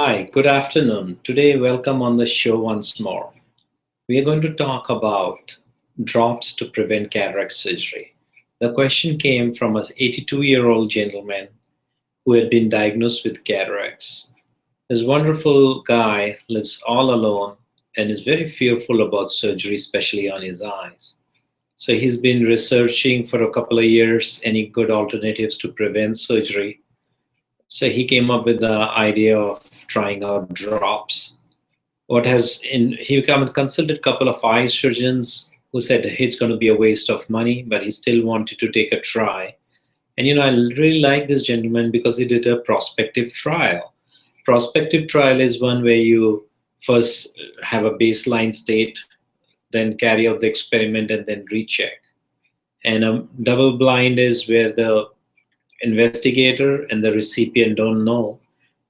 Hi, good afternoon. Today, welcome on the show once more. We are going to talk about drops to prevent cataract surgery. The question came from an 82-year-old gentleman who had been diagnosed with cataracts. This wonderful guy lives all alone and is very fearful about surgery, especially on his eyes. So he's been researching for a couple of years any good alternatives to prevent surgery. So he came up with the idea of trying out drops. He come and consulted a couple of eye surgeons who said it's going to be a waste of money, but he still wanted to take a try. And I really like this gentleman because he did a prospective trial. Prospective trial is one where you first have a baseline state, then carry out the experiment and then recheck. And a double blind is where the investigator and the recipient don't know.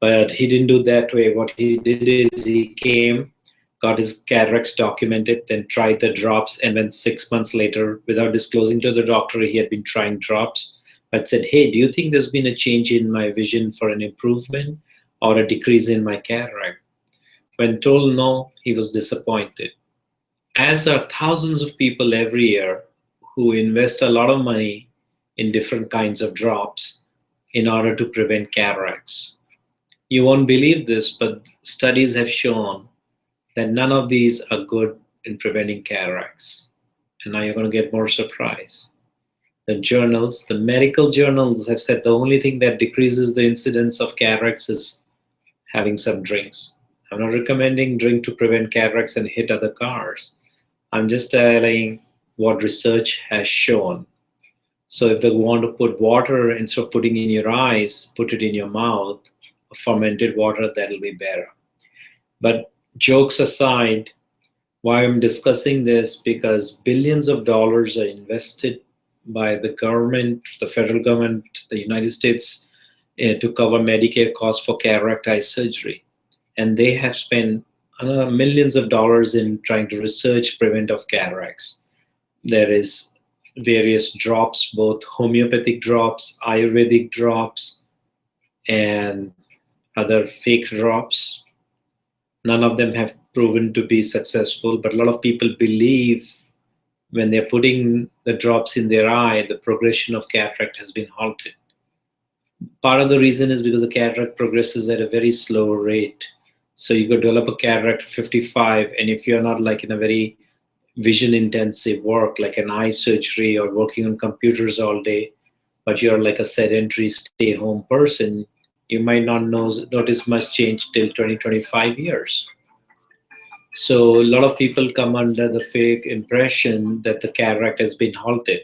But he didn't do that way. What he did is he came, got his cataracts documented, then tried the drops, and then 6 months later, without disclosing to the doctor he had been trying drops, but said, hey, do you think there's been a change in my vision for an improvement or a decrease in my cataract? When told no, he was disappointed. As are thousands of people every year who invest a lot of money in different kinds of drops in order to prevent cataracts. You won't believe this, but studies have shown that none of these are good in preventing cataracts. And now you're going to get more surprise. The medical journals have said the only thing that decreases the incidence of cataracts is having some drinks. I'm not recommending drink to prevent cataracts and hit other cars. I'm just telling what research has shown. So if they want to put water instead of putting in your eyes, put it in your mouth, fermented water, that'll be better. But jokes aside, why I'm discussing this, because billions of dollars are invested by the government, the federal government, the United States, to cover Medicare costs for cataract eye surgery. And they have spent millions of dollars in trying to research prevent of cataracts. There is various drops, both homeopathic drops, Ayurvedic drops, and other fake drops. None of them have proven to be successful, but a lot of people believe when they're putting the drops in their eye, the progression of cataract has been halted. Part of the reason is because the cataract progresses at a very slow rate. So you could develop a cataract at 55, and if you're not like in a very vision intensive work, like an eye surgery or working on computers all day, but you're like a sedentary stay home person, you might not notice much change till 20-25 years. So a lot of people come under the fake impression that the cataract has been halted.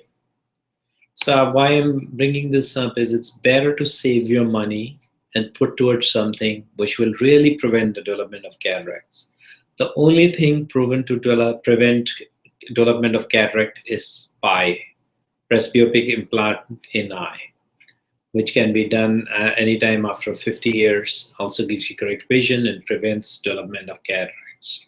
So why I'm bringing this up is it's better to save your money and put towards something which will really prevent the development of cataracts. The only thing proven to prevent development of cataract is PI, presbyopic implant in eye, which can be done anytime after 50 years, also gives you correct vision and prevents development of cataracts.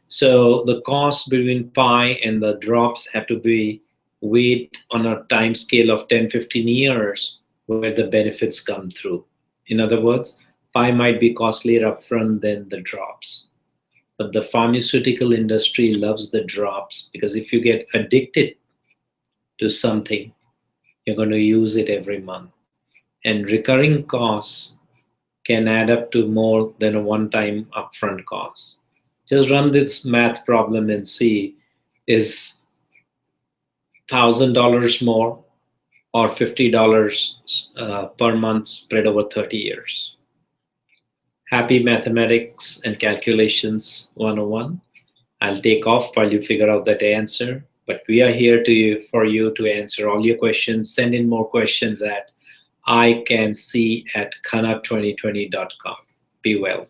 So the cost between PI and the drops have to be weighed on a time scale of 10-15 years where the benefits come through. In other words, PI might be costlier upfront than the drops. But the pharmaceutical industry loves the drops because if you get addicted to something, you're going to use it every month. And recurring costs can add up to more than a one-time upfront cost. Just run this math problem and see, is $1,000 more or $50 per month spread over 30 years? Happy mathematics and calculations 101. I'll take off while you figure out that answer. But we are here for you to answer all your questions. Send in more questions at icansee@khanna2020.com. Be well.